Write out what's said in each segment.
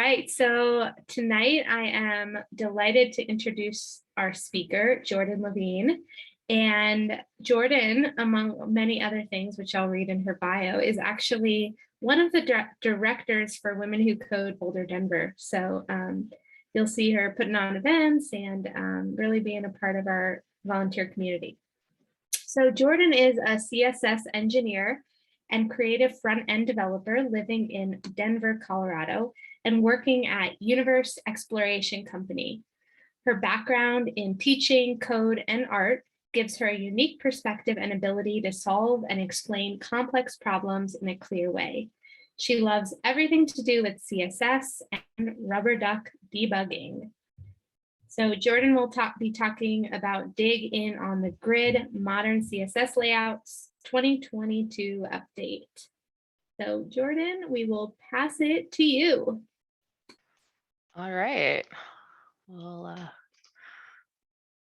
right, so tonight I am delighted to introduce our speaker, Jordan Levine. And Jordan, among many other things, which I'll read in her bio, is actually one of the directors for Women Who Code Boulder, Denver. So you'll see her putting on events and really being a part of our volunteer community. So Jordan is a CSS engineer and creative front-end developer living in Denver, Colorado, and working at Universe Exploration Company. Her background in teaching, code, and art gives her a unique perspective and ability to solve and explain complex problems in a clear way. She loves everything to do with CSS and rubber duck debugging. So Jordan will be talking about dig in on the grid, modern CSS layouts, 2022 update. So Jordan, we will pass it to you. All right, we'll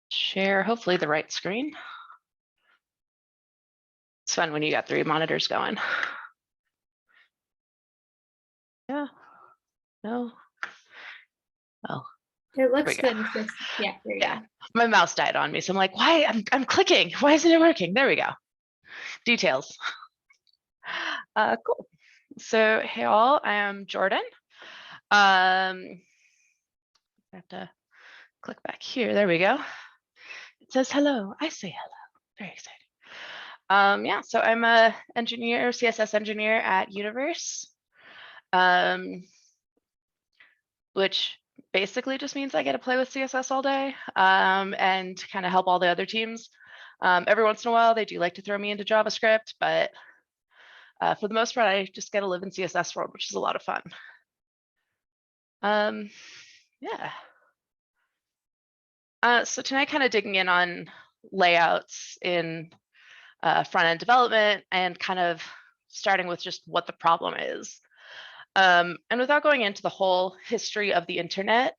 share hopefully the right screen. It's fun when you got 3 monitors going. Yeah, no, oh. It looks good. Yeah, there you go. My mouse died on me, so I'm like, why? I'm clicking. Why isn't it working? There we go. Details. Cool. So hey all, I am Jordan. I have to click back here. There we go. It says hello. I say hello. Very exciting. Yeah, so I'm a engineer, CSS engineer at Universe, which basically just means I get to play with CSS all day and kind of help all the other teams. Every once in a while, they do like to throw me into JavaScript, but for the most part, I just get to live in CSS world, which is a lot of fun. Yeah. So tonight, kind of digging in on layouts in front-end development and kind of starting with just what the problem is. And without going into the whole history of the internet,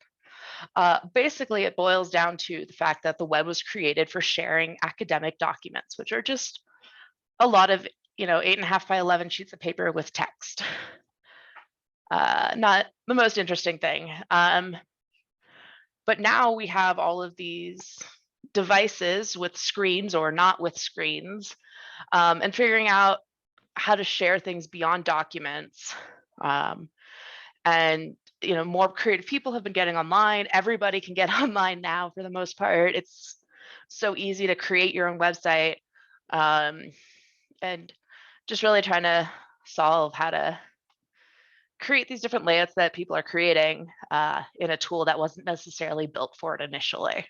basically it boils down to the fact that the web was created for sharing academic documents, which are just a lot of 8.5 by 11 sheets of paper with text. Not the most interesting thing. But now we have all of these devices with screens or not with screens, and figuring out how to share things beyond documents. And more creative people have been getting online. Everybody can get online now for the most part. It's so easy to create your own website, and just really trying to solve how to create these different layouts that people are creating in a tool that wasn't necessarily built for it initially.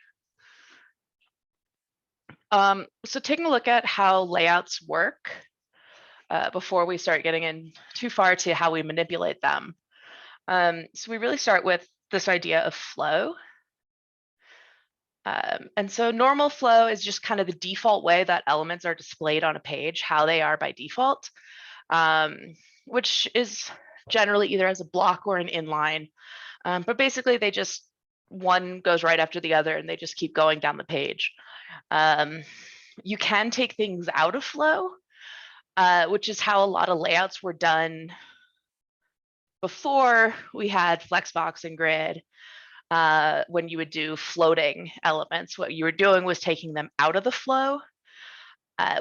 So taking a look at how layouts work before we start getting in too far to how we manipulate them. So we really start with this idea of flow. And so normal flow is just kind of the default way that elements are displayed on a page, how they are by default, which is generally either as a block or an inline. But basically they just, one goes right after the other and they just keep going down the page. You can take things out of flow, which is how a lot of layouts were done before we had Flexbox and Grid. When you would do floating elements, what you were doing was taking them out of the flow,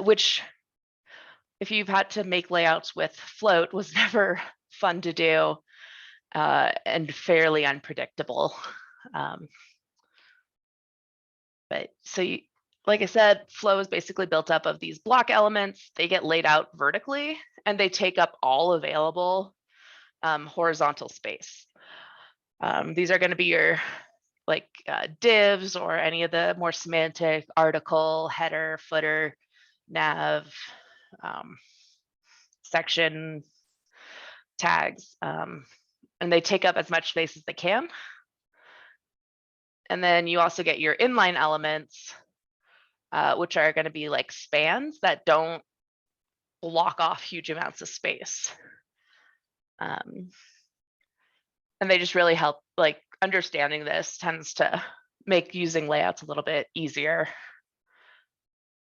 which if you've had to make layouts with float was never fun to do and fairly unpredictable. But so like I said, flow is basically built up of these block elements. They get laid out vertically and they take up all available horizontal space. These are going to be your divs or any of the more semantic article, header, footer, nav, section, tags, and they take up as much space as they can. And then you also get your inline elements, which are going to be like spans that don't block off huge amounts of space. And they just really help, like understanding this tends to make using layouts a little bit easier.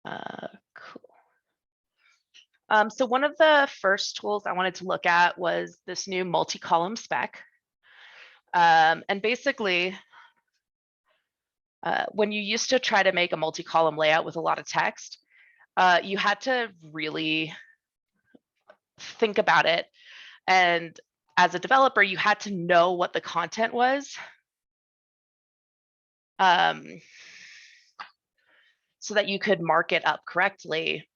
Cool. So one of the first tools I wanted to look at was this new multi-column spec. And basically, when you used to try to make a multi-column layout with a lot of text, you had to really think about it. And as a developer, you had to know what the content was. So that you could mark it up correctly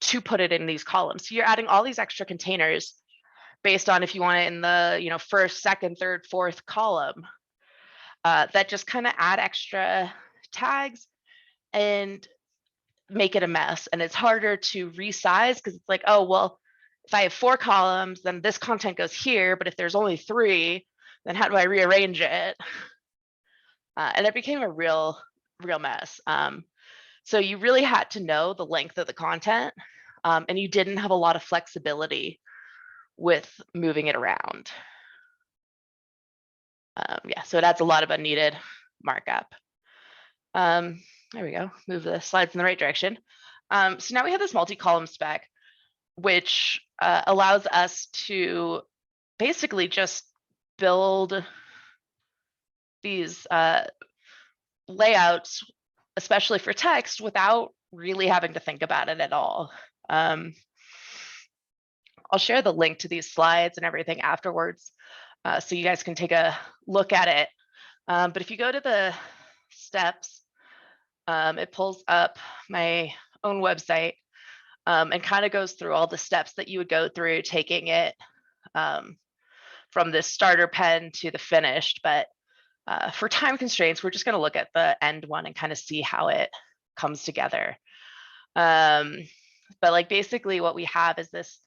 to put it in these columns. So you're adding all these extra containers based on if you want it in the first, second, third, fourth column. That just kind of add extra tags and make it a mess. And it's harder to resize because it's like, oh, well, if I have 4 columns, then this content goes here. But if there's only 3, then how do I rearrange it? And it became a real mess. So you really had to know the length of the content, and you didn't have a lot of flexibility with moving it around. Yeah, so it adds a lot of unneeded markup. There we go, move the slides in the right direction. So now we have this multi-column spec, which allows us to basically just build these layouts, especially for text, without really having to think about it at all. I'll share the link to these slides and everything afterwards, so you guys can take a look at it. But if you go to the steps, it pulls up my own website and kind of goes through all the steps that you would go through taking it from this starter pen to the finished. But for time constraints, we're just going to look at the end one and kind of see how it comes together. But like basically what we have is this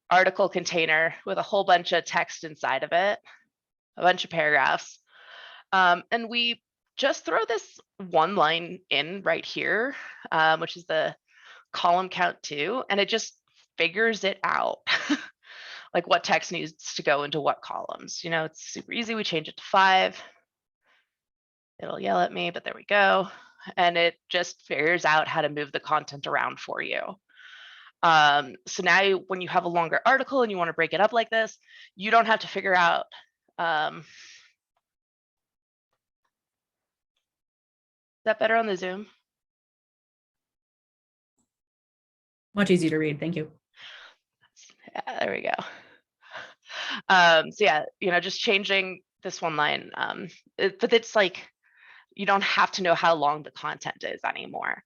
article container with a whole bunch of text inside of it, a bunch of paragraphs. And we just throw this one line in right here, which is the column count 2, and it just figures it out. Like what text needs to go into what columns. It's super easy. We change it to 5. It'll yell at me, but there we go. And it just figures out how to move the content around for you. So now when you have a longer article and you want to break it up like this, you don't have to figure out is that better on the Zoom? Much easier to read. Thank you. Yeah, there we go. So yeah, just changing this one line. But it's like, you don't have to know how long the content is anymore.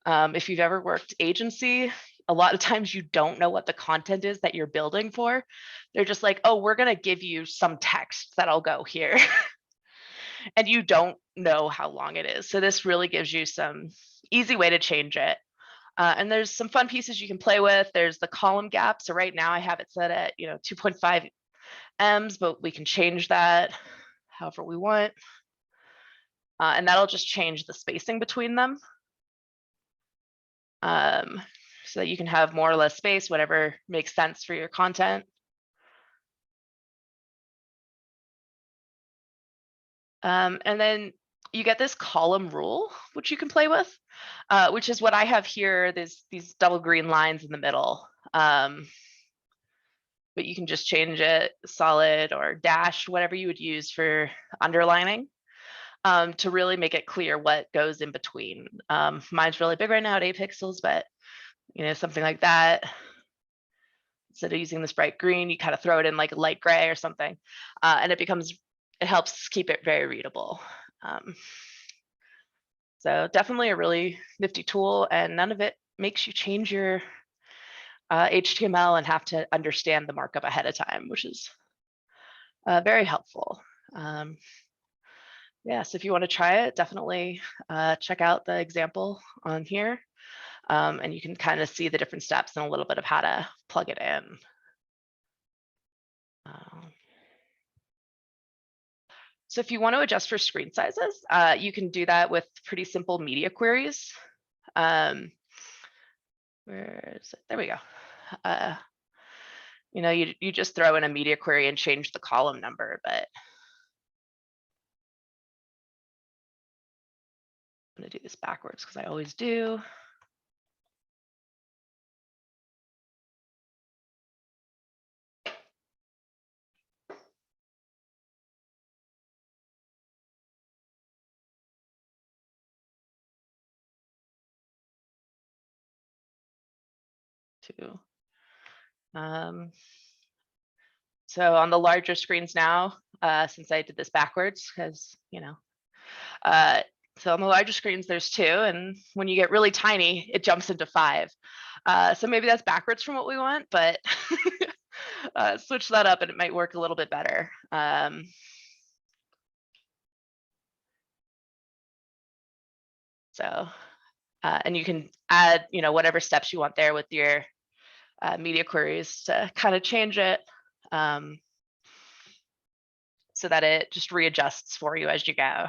If you've ever worked agency, a lot of times you don't know what the content is that you're building for. They're just like, oh, we're going to give you some text that'll go here. And you don't know how long it is. So this really gives you some easy way to change it. And there's some fun pieces you can play with. There's the column gap. So right now I have it set at 2.5 ems, but we can change that however we want. And that'll just change the spacing between them. So that you can have more or less space, whatever makes sense for your content. And then you get this column rule, which you can play with, which is what I have here. There's these double green lines in the middle. But you can just change it solid or dash, whatever you would use for underlining, to really make it clear what goes in between. Mine's really big right now at 8 pixels, but something like that. Instead of using this bright green, you kind of throw it in like a light gray or something, and it helps keep it very readable. So definitely a really nifty tool, and none of it makes you change your HTML and have to understand the markup ahead of time, which is very helpful. Yeah, so if you want to try it, definitely check out the example on here, and you can kind of see the different steps and a little bit of how to plug it in. So if you want to adjust for screen sizes, you can do that with pretty simple media queries. Where is it? There we go. You just throw in a media query and change the column number, but I'm going to do this backwards because I always do. 2. So on the larger screens now, since I did this backwards, because, you know, so on the larger screens, there's 2. And when you get really tiny, it jumps into 5. So maybe that's backwards from what we want, but switch that up and it might work a little bit better. And you can add, you know, whatever steps you want there with your media queries to kind of change it so that it just readjusts for you as you go.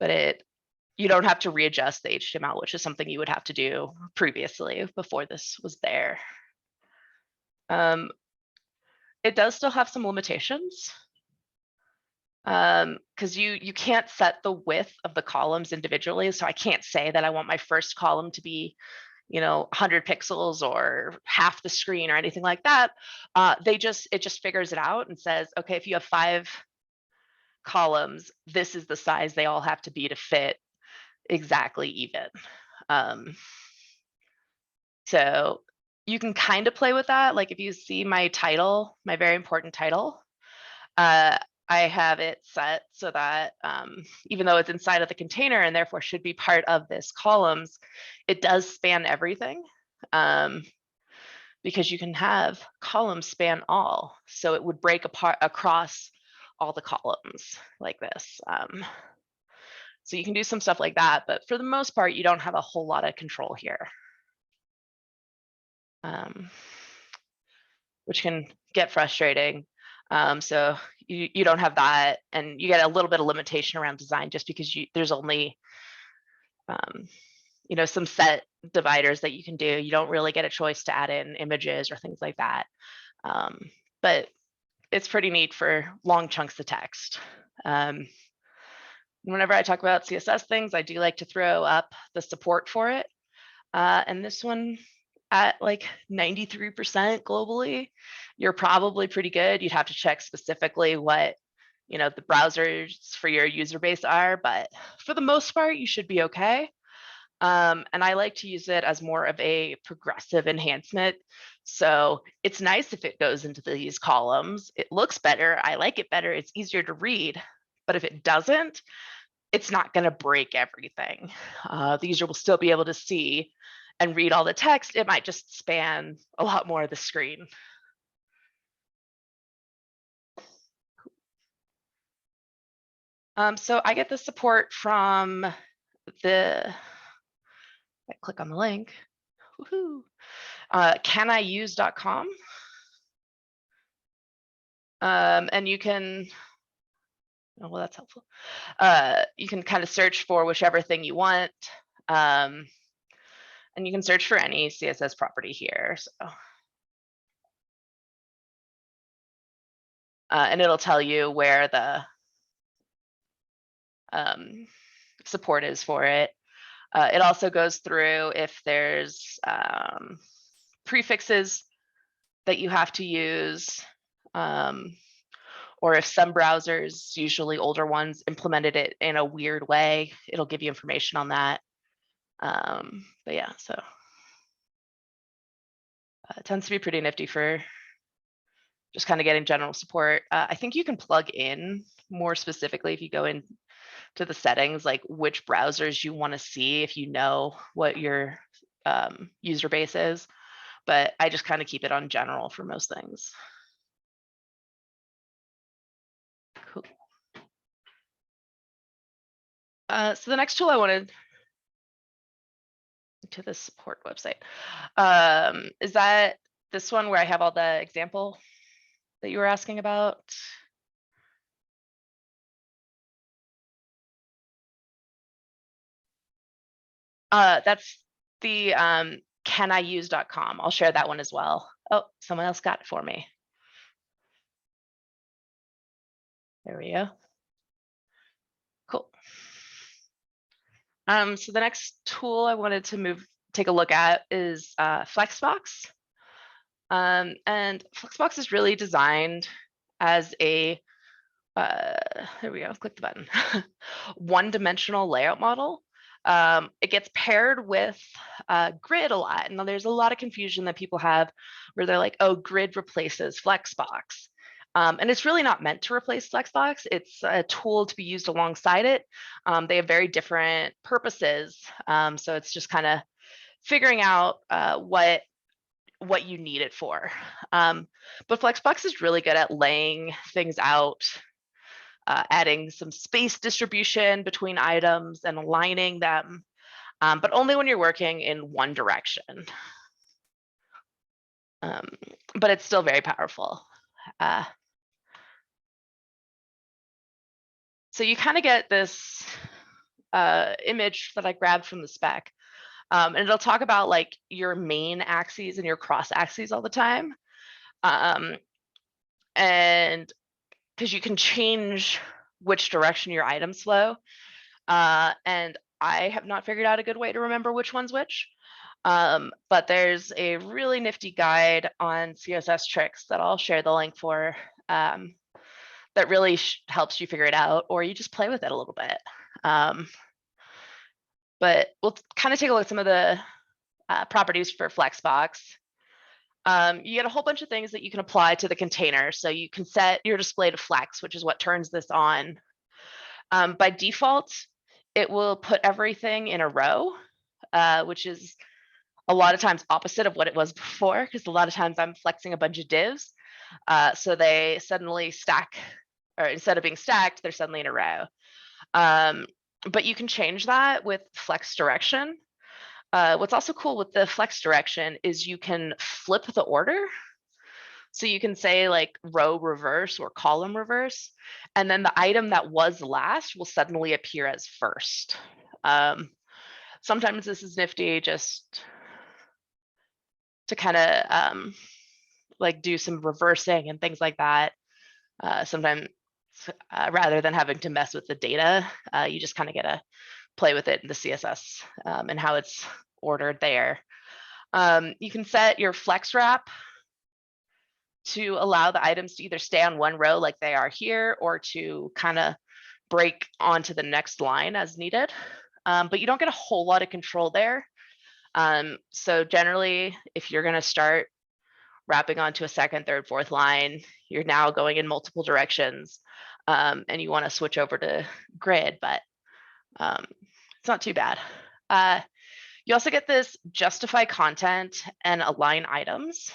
But you don't have to readjust the HTML, which is something you would have to do previously before this was there. It does still have some limitations because you can't set the width of the columns individually. So I can't say that I want my first column to be, you know, 100 pixels or half the screen or anything like that. It just figures it out and says, okay, if you have 5 columns, this is the size they all have to be to fit exactly even. So you can kind of play with that. Like if you see my title, my very important title, I have it set so that even though it's inside of the container and therefore should be part of this columns, it does span everything because you can have columns span all. So it would break apart across all the columns like this. So you can do some stuff like that, but for the most part, you don't have a whole lot of control here, which can get frustrating. So you don't have that, and you get a little bit of limitation around design just because there's only you know, some set dividers that you can do. You don't really get a choice to add in images or things like that. But it's pretty neat for long chunks of text. Whenever I talk about CSS things, I do like to throw up the support for it. And this one at like 93% globally, you're probably pretty good. You'd have to check specifically what, you know, the browsers for your user base are, but for the most part, you should be okay. And I like to use it as more of a progressive enhancement. So it's nice if it goes into these columns. It looks better. I like it better. It's easier to read. But if it doesn't, it's not going to break everything. The user will still be able to see and read all the text. It might just span a lot more of the screen. So I get the support from I click on the link, caniuse.com. And you can, oh, well, that's helpful. You can kind of search for whichever thing you want. And you can search for any CSS property here. So, and it'll tell you where the support is for it. It also goes through if there's prefixes that you have to use, or if some browsers, usually older ones, implemented it in a weird way, it'll give you information on that. But yeah, so it tends to be pretty nifty for just kind of getting general support. I think you can plug in more specifically if you go into the settings, like which browsers you want to see if you know what your user base is. But I just kind of keep it on general for most things. Cool. So the next tool I wanted to the support website is that this one where I have all the example that you were asking about. That's the caniuse.com. I'll share that one as well. Oh, someone else got it for me. There we go. Cool. So the next tool I wanted to take a look at is Flexbox. And Flexbox is really designed as a, there we go, click the button, one-dimensional layout model. It gets paired with Grid a lot. And there's a lot of confusion that people have where they're like, oh, Grid replaces Flexbox. And it's really not meant to replace Flexbox. It's a tool to be used alongside it. They have very different purposes. So it's just kind of figuring out what you need it for. But Flexbox is really good at laying things out, adding some space distribution between items and aligning them, but only when you're working in one direction. But it's still very powerful. So you kind of get this image that I grabbed from the spec. And it'll talk about like your main axes and your cross axes all the time. And because you can change which direction your items flow. And I have not figured out a good way to remember which one's which. But there's a really nifty guide on CSS tricks that I'll share the link for that really helps you figure it out, or you just play with it a little bit. But we'll kind of take a look at some of the properties for Flexbox. You get a whole bunch of things that you can apply to the container. So you can set your display to flex, which is what turns this on. By default, it will put everything in a row, which is a lot of times opposite of what it was before, because a lot of times I'm flexing a bunch of divs. So they suddenly stack, or instead of being stacked, they're suddenly in a row. But you can change that with flex direction. What's also cool with the flex direction is you can flip the order. So you can say like row reverse or column reverse, and then the item that was last will suddenly appear as first. Sometimes this is nifty just to kind of like do some reversing and things like that. Sometimes rather than having to mess with the data, you just kind of get to play with it in the CSS and how it's ordered there. You can set your flex wrap to allow the items to either stay on one row like they are here, or to kind of break onto the next line as needed. But you don't get a whole lot of control there. So generally, if you're going to start wrapping onto a second, third, fourth line, you're now going in multiple directions, and you want to switch over to Grid, but it's not too bad. You also get this justify content and align items.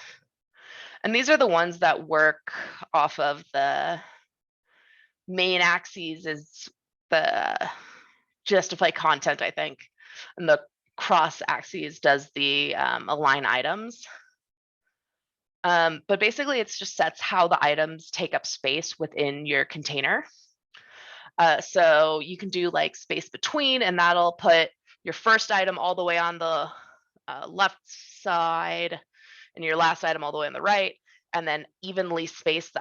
And these are the ones that work off of the main axes is the justify content, I think. And the cross axes does the align items. But basically it's just sets how the items take up space within your container. So you can do like space between, and that'll put your first item all the way on the left side and your last item all the way on the right, and then evenly space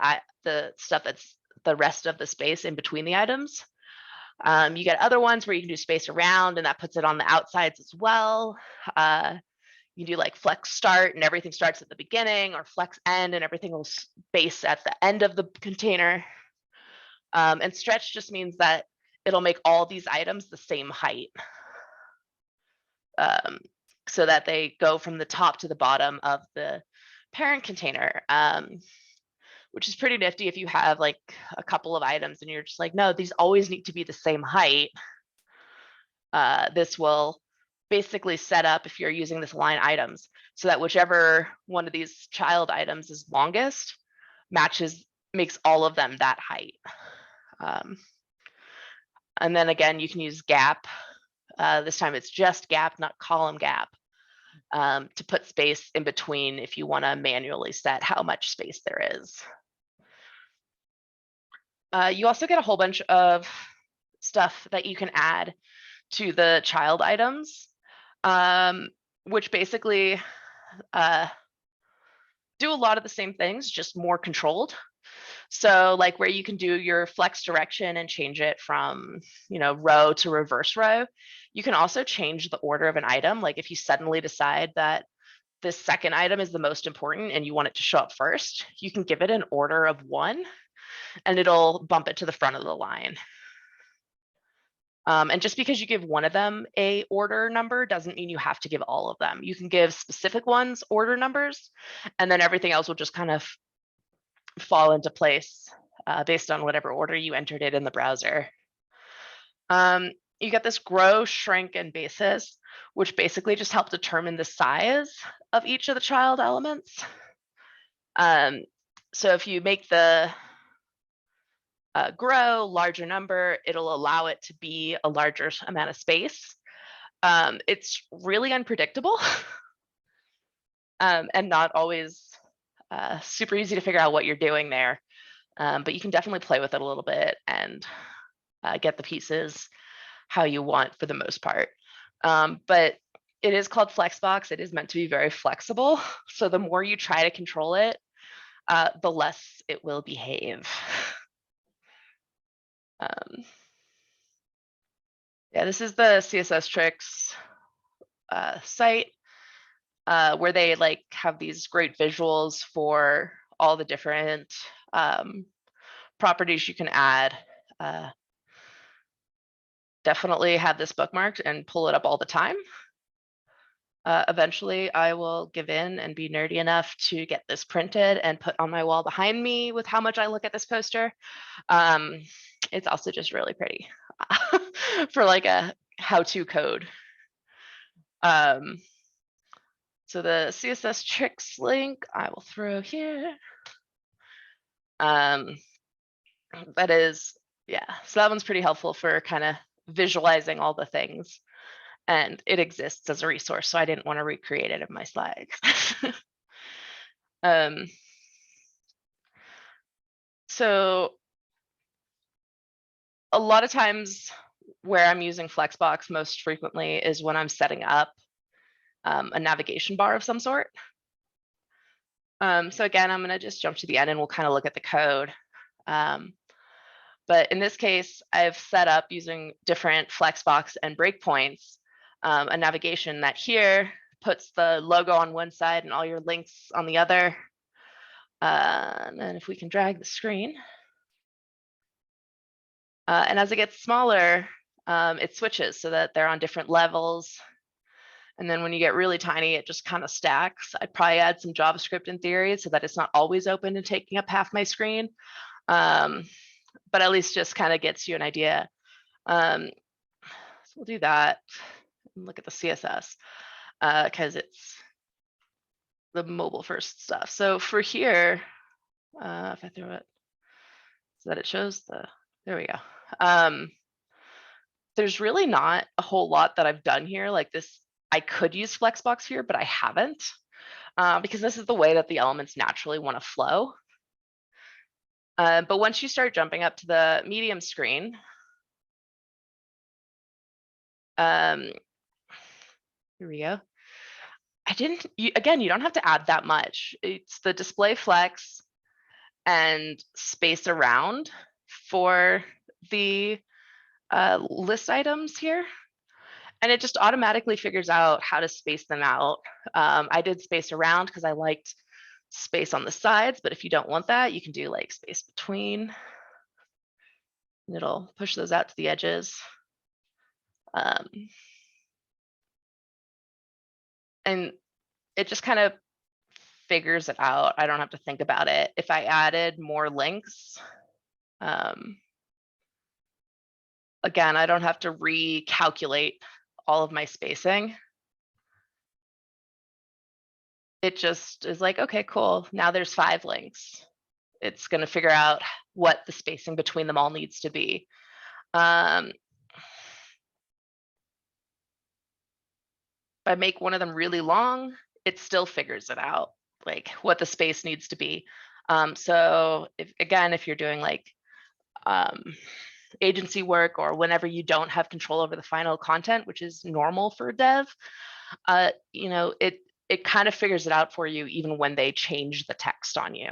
the stuff that's the rest of the space in between the items. You get other ones where you can do space around, and that puts it on the outsides as well. You do like flex start and everything starts at the beginning, or flex end and everything will space at the end of the container. And stretch just means that it'll make all these items the same height, so that they go from the top to the bottom of the parent container, which is pretty nifty if you have like a couple of items and you're just like, no, these always need to be the same height. This will basically set up, if you're using this align items, so that whichever one of these child items is longest makes all of them that height. And then again, you can use gap. This time it's just gap, not column gap, to put space in between if you want to manually set how much space there is. You also get a whole bunch of stuff that you can add to the child items, which basically do a lot of the same things, just more controlled. So like where you can do your flex direction and change it from, row to reverse row, you can also change the order of an item. Like if you suddenly decide that this second item is the most important and you want it to show up first, you can give it an order of 1 and it'll bump it to the front of the line. And just because you give one of them a order number doesn't mean you have to give all of them. You can give specific ones order numbers, and then everything else will just kind of fall into place based on whatever order you entered it in the browser. You get this grow, shrink, and basis, which basically just help determine the size of each of the child elements. So if you make the grow larger number, it'll allow it to be a larger amount of space. It's really unpredictable and not always super easy to figure out what you're doing there. But you can definitely play with it a little bit and get the pieces how you want for the most part. But it is called Flexbox. It is meant to be very flexible. So the more you try to control it, the less it will behave. Yeah, this is the CSS Tricks site where they like have these great visuals for all the different properties you can add. Definitely have this bookmarked and pull it up all the time. Eventually, I will give in and be nerdy enough to get this printed and put on my wall behind me with how much I look at this poster. It's also just really pretty for like a how-to code. So the CSS Tricks link I will throw here. That is, yeah, so that one's pretty helpful for kind of visualizing all the things. And it exists as a resource, so I didn't want to recreate it in my slides. So a lot of times where I'm using Flexbox most frequently is when I'm setting up a navigation bar of some sort. So again, I'm going to just jump to the end and we'll kind of look at the code. But in this case, I've set up using different Flexbox and breakpoints a navigation that here puts the logo on one side and all your links on the other. And then if we can drag the screen. And as it gets smaller, it switches so that they're on different levels. And then when you get really tiny, it just kind of stacks. I'd probably add some JavaScript in theory so that it's not always open and taking up half my screen. But at least just kind of gets you an idea. So we'll do that and look at the CSS because it's the mobile first stuff. So for here, if I throw it so that it shows the, there we go. There's really not a whole lot that I've done here like this. I could use Flexbox here, but I haven't because this is the way that the elements naturally want to flow. But once you start jumping up to the medium screen, here we go. Again, you don't have to add that much. It's the display flex and space around for the list items here. And it just automatically figures out how to space them out. I did space around because I liked space on the sides, but if you don't want that, you can do like space between. And it'll push those out to the edges. And it just kind of figures it out. I don't have to think about it. If I added more links, again, I don't have to recalculate all of my spacing. It just is like, okay, cool. Now there's 5 links. It's going to figure out what the spacing between them all needs to be. If I make one of them really long, it still figures it out, like what the space needs to be. So if you're doing like agency work or whenever you don't have control over the final content, which is normal for dev, it kind of figures it out for you even when they change the text on you,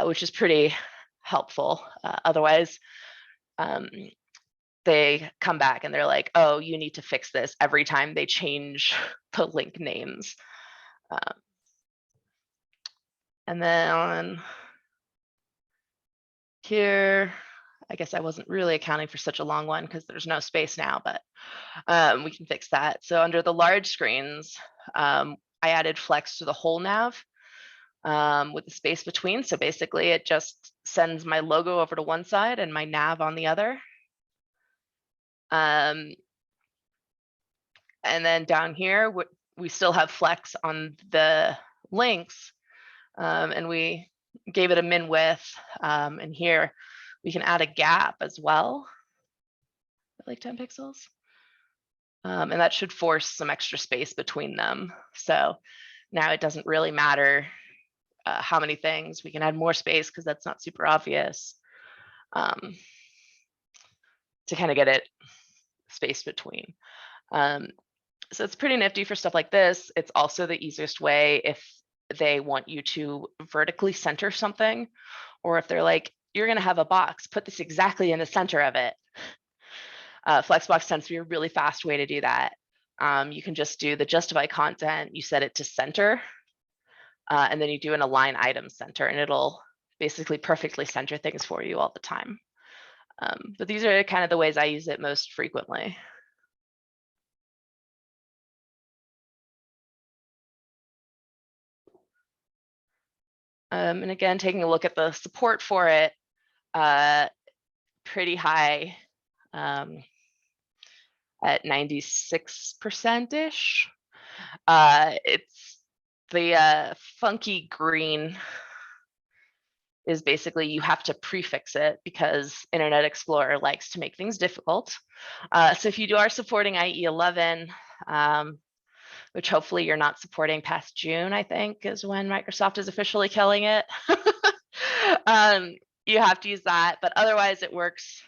which is pretty helpful. Otherwise, they come back and they're like, oh, you need to fix this every time they change the link names. And then here, I guess I wasn't really accounting for such a long one because there's no space now, but we can fix that. So under the large screens, I added flex to the whole nav with the space between. So basically it just sends my logo over to one side and my nav on the other. And then down here, we still have flex on the links, and we gave it a min width. And here we can add a gap as well, like 10 pixels. And that should force some extra space between them. So now it doesn't really matter how many things. We can add more space because that's not super obvious, to kind of get it spaced between. So it's pretty nifty for stuff like this. It's also the easiest way if they want you to vertically center something, or if they're like, you're going to have a box, put this exactly in the center of it. Flexbox tends to be a really fast way to do that. You can just do the justify content, you set it to center, and then you do an align item center, and it'll basically perfectly center things for you all the time. But these are kind of the ways I use it most frequently. And again, taking a look at the support for it, pretty high at 96%-ish. It's the funky green is basically you have to prefix it because Internet Explorer likes to make things difficult. So if you are supporting IE11, which hopefully you're not supporting past June, I think is when Microsoft is officially killing it. You have to use that, but otherwise it works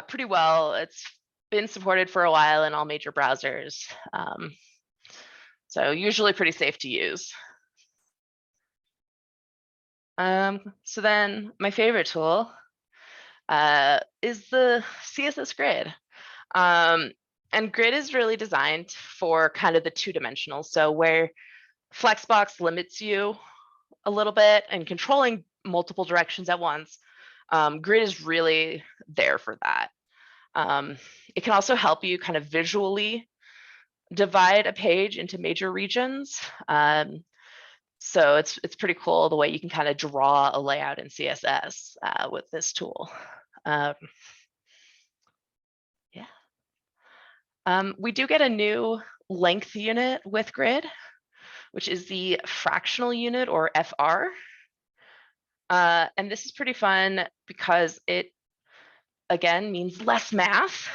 pretty well. It's been supported for a while in all major browsers. So usually pretty safe to use. So then my favorite tool is the CSS Grid. And Grid is really designed for kind of the two-dimensional. So where Flexbox limits you a little bit and controlling multiple directions at once, Grid is really there for that. It can also help you kind of visually divide a page into major regions. So it's pretty cool the way you can kind of draw a layout in CSS with this tool. We do get a new length unit with Grid, which is the fractional unit, or FR. And this is pretty fun because it, again, means less math.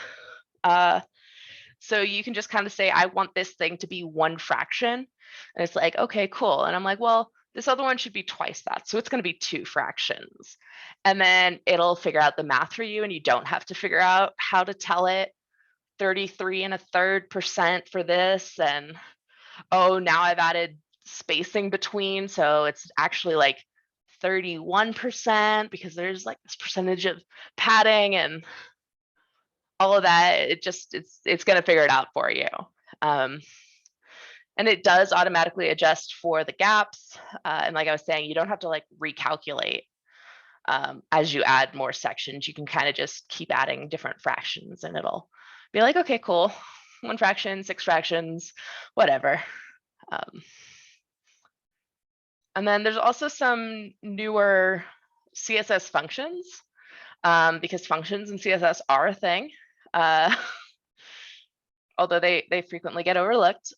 So you can just kind of say, I want this thing to be one fraction. And it's like, okay, cool. And I'm like, well, this other one should be twice that. So it's going to be 2 fractions. And then it'll figure out the math for you, and you don't have to figure out how to tell it 33.33% for this. And oh, now I've added spacing between. So it's actually like 31% because there's like this percentage of padding and all of that. It's going to figure it out for you. And it does automatically adjust for the gaps. And like I was saying, you don't have to like recalculate as you add more sections. You can kind of just keep adding different fractions and it'll be like, okay, cool. 1 fraction, 6 fractions, whatever. And then there's also some newer CSS functions because functions in CSS are a thing. Although they frequently get overlooked.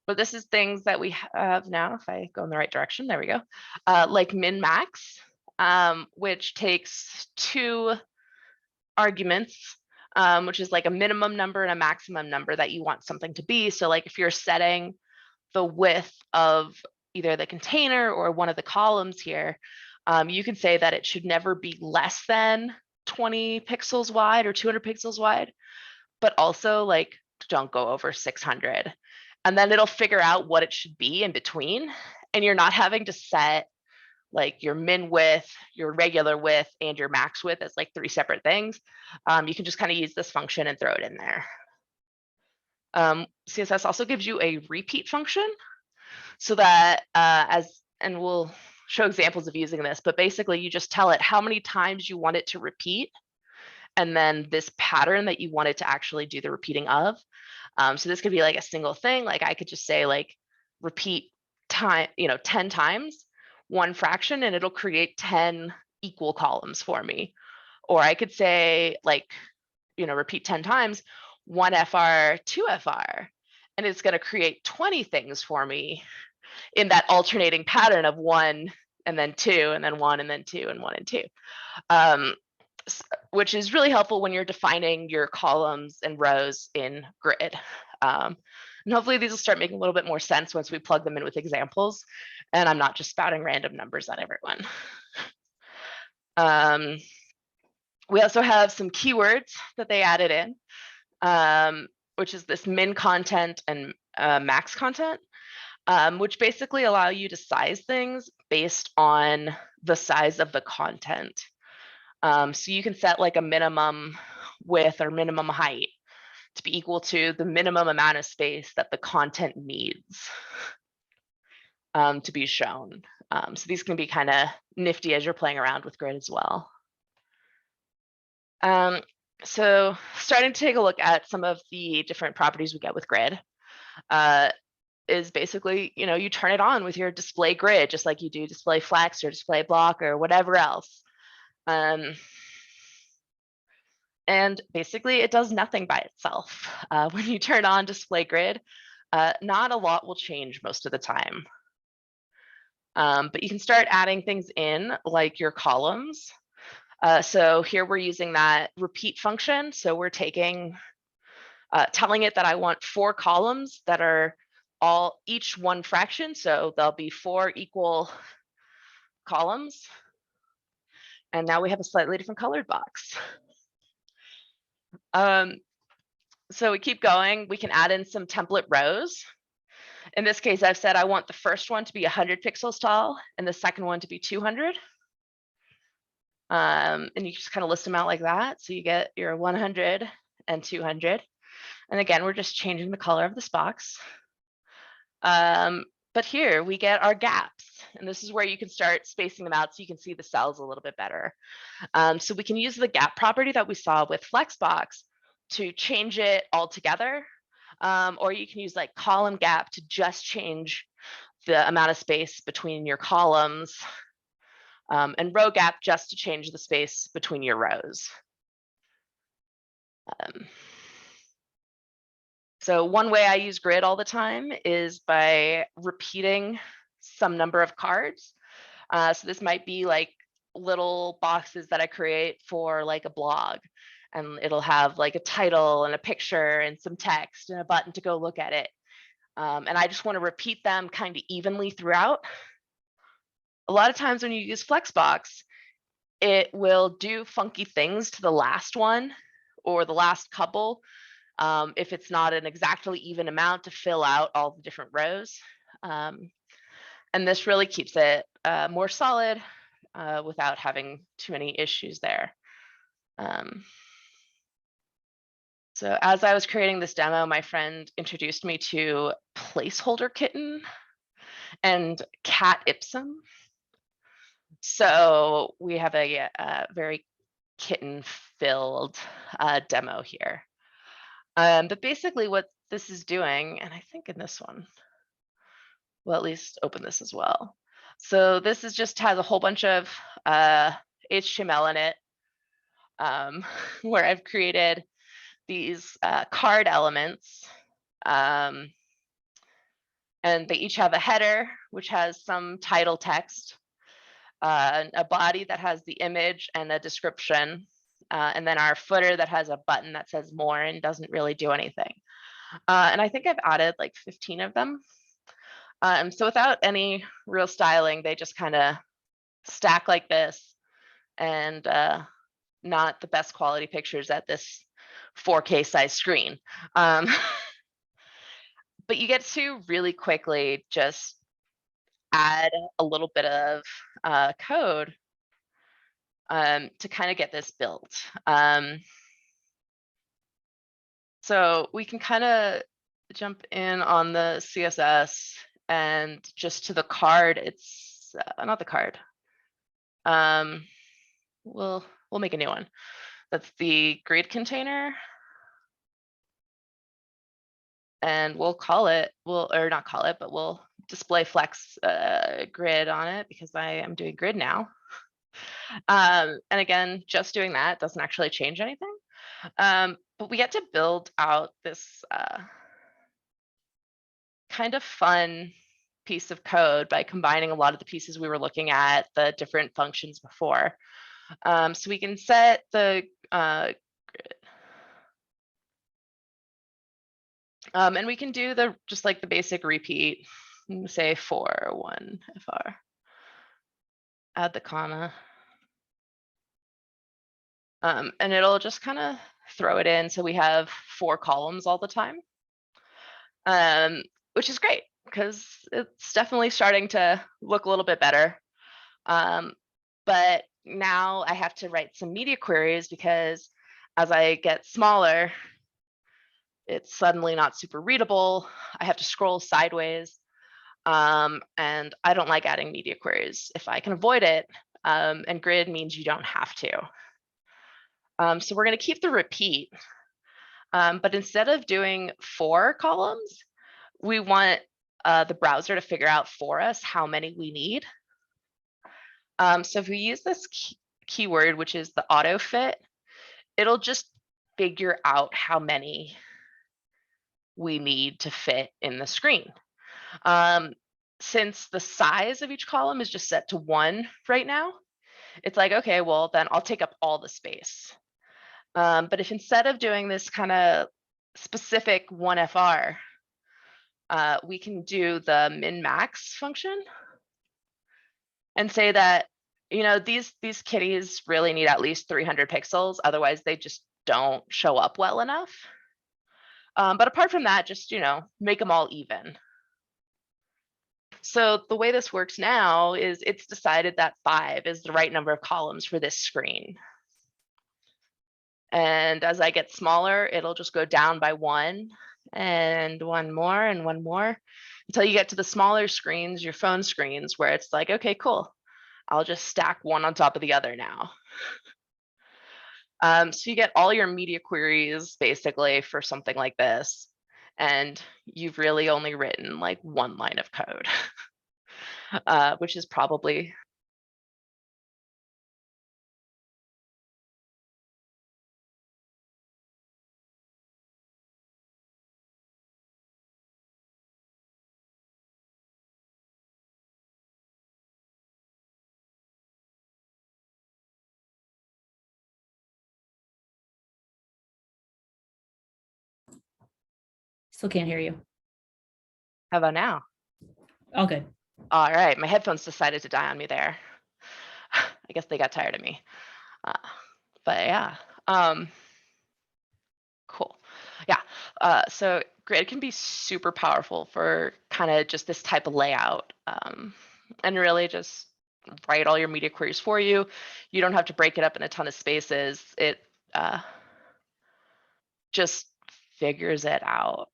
But this is things that we have now, if I go in the right direction, there we go. Like min max, which takes 2 arguments, which is like a minimum number and a maximum number that you want something to be. So like if you're setting the width of either the container or one of the columns here, you can say that it should never be less than 20 pixels wide or 200 pixels wide, but also like don't go over 600. And then it'll figure out what it should be in between. And you're not having to set like your min width, your regular width, and your max width as like 3 separate things. You can just kind of use this function and throw it in there. CSS also gives you a repeat function so that and we'll show examples of using this, but basically you just tell it how many times you want it to repeat, and then this pattern that you want it to actually do the repeating of. So this could be like a single thing. Like I could just say like repeat time, 10 times one fraction, and it'll create 10 equal columns for me. Or I could say like, repeat 10 times 1 FR, 2 FR, and it's going to create 20 things for me in that alternating pattern of 1 and then 2 and then 1 and then 2 and 1 and 2. Which is really helpful when you're defining your columns and rows in Grid. And hopefully these will start making a little bit more sense once we plug them in with examples, and I'm not just spouting random numbers at everyone. We also have some keywords that they added in, which is this min content and max content, which basically allow you to size things based on the size of the content. So you can set like a minimum width or minimum height to be equal to the minimum amount of space that the content needs to be shown. So these can be kind of nifty as you're playing around with Grid as well. So starting to take a look at some of the different properties we get with Grid is basically, you turn it on with your display grid, just like you do display flex or display block or whatever else. And basically it does nothing by itself. When you turn on display grid, not a lot will change most of the time. But you can start adding things in like your columns. So here we're using that repeat function. So we're taking, telling it that I want 4 columns that are each one fraction. So there'll be 4 equal columns. And now we have a slightly different colored box. So we keep going. We can add in some template rows. In this case, I've said I want the first one to be 100 pixels tall and the second one to be 200. And you just kind of list them out like that. So you get your 100 and 200. And again, we're just changing the color of this box. But here we get our gaps. And this is where you can start spacing them out so you can see the cells a little bit better. So we can use the gap property that we saw with Flexbox to change it all together. Or you can use like column gap to just change the amount of space between your columns, and row gap just to change the space between your rows. So one way I use Grid all the time is by repeating some number of cards. So this might be like little boxes that I create for like a blog, and it'll have like a title and a picture and some text and a button to go look at it. And I just want to repeat them kind of evenly throughout. A lot of times when you use Flexbox, it will do funky things to the last one or the last couple if it's not an exactly even amount to fill out all the different rows. And this really keeps it more solid without having too many issues there. So as I was creating this demo, my friend introduced me to placeholder kitten and cat ipsum. So we have a very kitten-filled demo here. But basically what this is doing, and I think in this one, well, at least open this as well. So this is just has a whole bunch of HTML in it, where I've created these card elements. And they each have a header, which has some title text, a body that has the image and a description, and then our footer that has a button that says more and doesn't really do anything. And I think I've added like 15 of them. So without any real styling, they just kind of stack like this, and not the best quality pictures at this 4K size screen. But you get to really quickly just add a little bit of code to kind of get this built. So we can kind of jump in on the CSS and just to the card not the card. We'll make a new one. That's the grid container. And we'll call it, or not call it, but we'll display Flex grid on it because I am doing grid now. And again, just doing that doesn't actually change anything. But we get to build out this kind of fun piece of code by combining a lot of the pieces we were looking at, the different functions before. So we can set the grid. And we can do just like the basic repeat, say for 1 FR, add the comma. And it'll just kind of throw it in. So we have 4 columns all the time, which is great because it's definitely starting to look a little bit better. But now I have to write some media queries because as I get smaller, it's suddenly not super readable. I have to scroll sideways. And I don't like adding media queries if I can avoid it. And grid means you don't have to. So we're going to keep the repeat. But instead of doing 4 columns, we want the browser to figure out for us how many we need. So if we use this keyword, which is the auto fit, it'll just figure out how many we need to fit in the screen. Since the size of each column is just set to 1 right now, it's like, okay, well, then I'll take up all the space. But if instead of doing this kind of specific 1 FR, we can do the min-max function and say that, these kitties really need at least 300 pixels. Otherwise, they just don't show up well enough. But apart from that, just, make them all even. So the way this works now is it's decided that 5 is the right number of columns for this screen. And as I get smaller, it'll just go down by 1 and 1 more and 1 more until you get to the smaller screens, your phone screens, where it's like, okay, cool. I'll just stack one on top of the other now. So you get all your media queries basically for something like this. And you've really only written like 1 line of code, which is probably Still can't hear you. How about now? All good. All right, my headphones decided to die on me there. I guess they got tired of me. But yeah, cool. Yeah, so grid can be super powerful for kind of just this type of layout, and really just write all your media queries for you. You don't have to break it up in a ton of spaces. It just figures it out.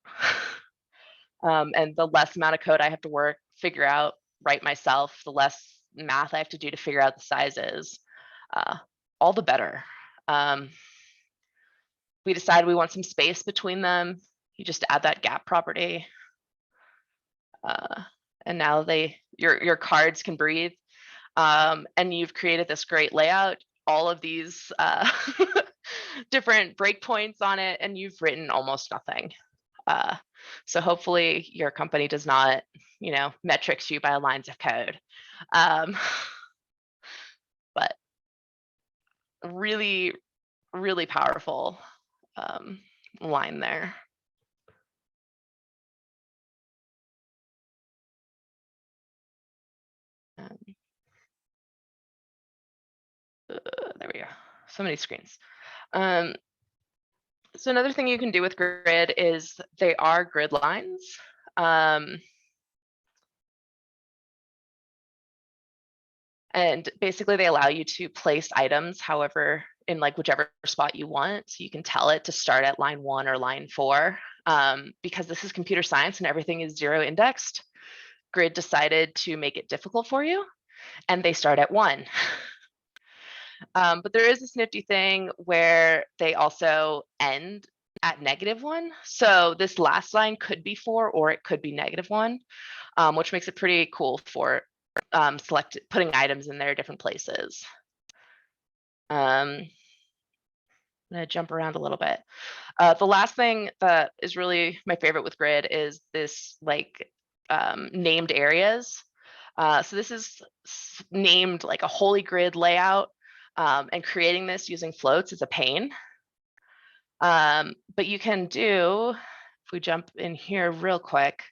And the less amount of code I have to figure out, write myself, the less math I have to do to figure out the sizes, all the better. We decide we want some space between them. You just add that gap property. And now your cards can breathe. And you've created this great layout, all of these different breakpoints on it, and you've written almost nothing. So hopefully your company does not, metrics you by lines of code. But really, really powerful line there. There we go. So many screens. So another thing you can do with grid is they are grid lines. And basically they allow you to place items however in like whichever spot you want. So you can tell it to start at line 1 or line 4. Because this is computer science and everything is 0 indexed, grid decided to make it difficult for you. and they start at 1. But there is this nifty thing where they also end at -1. So this last line could be 4 or it could be -1, which makes it pretty cool for putting items in their different places. I'm gonna jump around a little bit. The last thing that is really my favorite with Grid is this like named areas. So this is named like a holy grid layout, and creating this using floats is a pain. But you can do, if we jump in here real quick,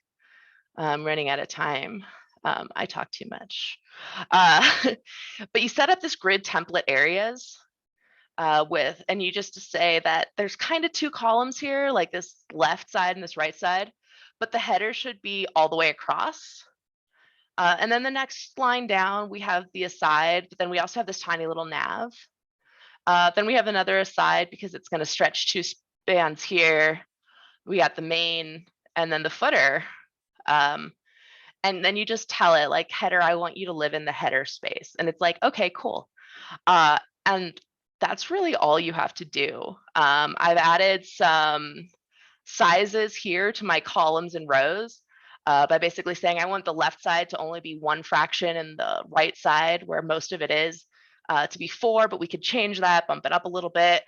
I'm running out of time. I talk too much. But you set up this grid template areas and you just say that there's kind of 2 columns here, like this left side and this right side, but the header should be all the way across. And then the next line down, we have the aside, but then we also have this tiny little nav. Then we have another aside because it's going to stretch 2 spans here. We got the main and then the footer. And then you just tell it like, header, I want you to live in the header space. And it's like, okay, cool. And that's really all you have to do. I've added some sizes here to my columns and rows by basically saying I want the left side to only be 1 fraction and the right side, where most of it is, to be 4, but we could change that, bump it up a little bit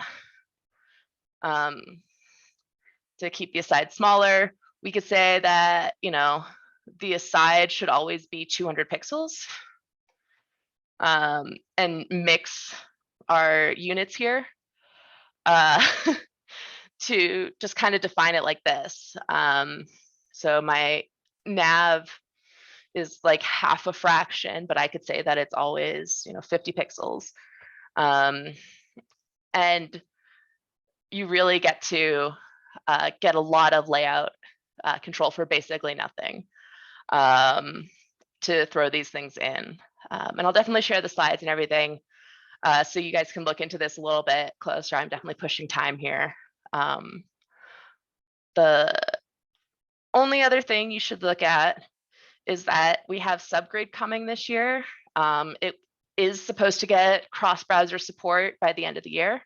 to keep the aside smaller. We could say that, the aside should always be 200 pixels and mix our units here to just kind of define it like this. So my nav is like half a fraction, but I could say that it's always 50 pixels. And you really get to get a lot of layout control for basically nothing to throw these things in. And I'll definitely share the slides and everything so you guys can look into this a little bit closer. I'm definitely pushing time here. The only other thing you should look at is that we have Subgrid coming this year. It is supposed to get cross-browser support by the end of the year,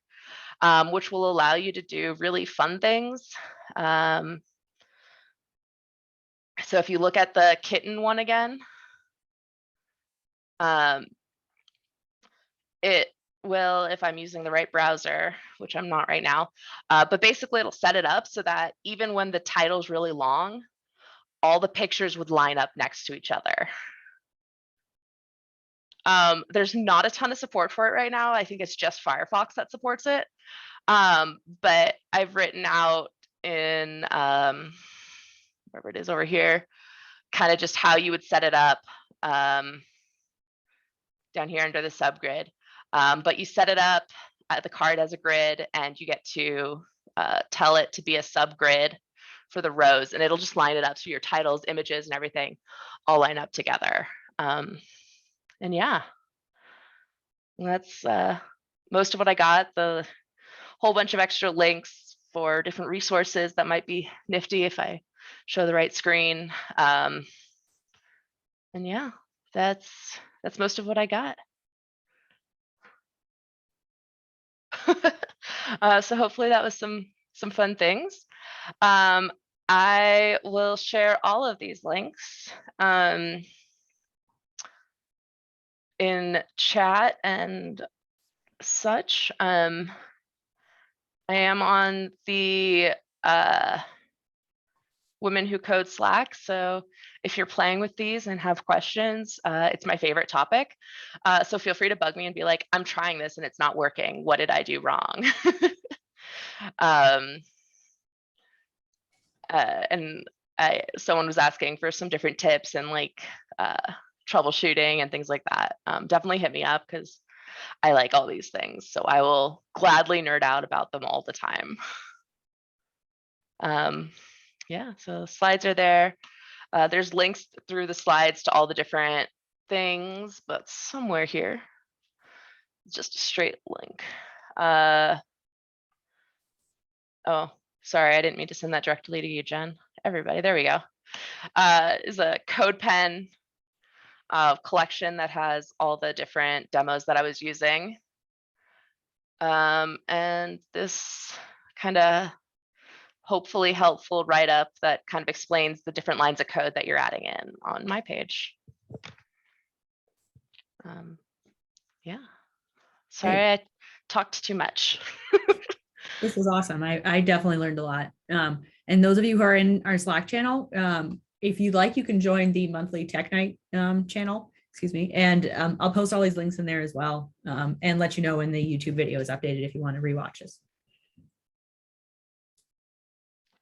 which will allow you to do really fun things. So if you look at the kitten one again, it will, if I'm using the right browser, which I'm not right now, but basically it'll set it up so that even when the title's really long, all the pictures would line up next to each other. There's not a ton of support for it right now. I think it's just Firefox that supports it. But I've written out in wherever it is over here, kind of just how you would set it up down here under the subgrid. But you set it up at the card as a grid, and you get to tell it to be a subgrid for the rows, and it'll just line it up so your titles, images, and everything all line up together. And yeah, that's most of what I got. The whole bunch of extra links for different resources that might be nifty if I show the right screen. And yeah, that's most of what I got. So hopefully that was some fun things. I will share all of these links in chat and such. I am on the Women Who Code Slack, so if you're playing with these and have questions, it's my favorite topic. So feel free to bug me and be like, I'm trying this and it's not working. What did I do wrong? And someone was asking for some different tips and like troubleshooting and things like that. Definitely hit me up because I like all these things. So I will gladly nerd out about them all the time. Yeah, so the slides are there. There's links through the slides to all the different things, but somewhere here, just a straight link. Oh, sorry, I didn't mean to send that directly to you, Jen. Everybody, there we go. Is a code pen collection that has all the different demos that I was using. And this kind of hopefully helpful write-up that kind of explains the different lines of code that you're adding in on my page. Yeah. Sorry, I talked too much. This was awesome. I definitely learned a lot. And those of you who are in our Slack channel, if you'd like, you can join the monthly Tech Night channel, excuse me. And I'll post all these links in there as well, and let you know when the YouTube video is updated if you want to rewatch this.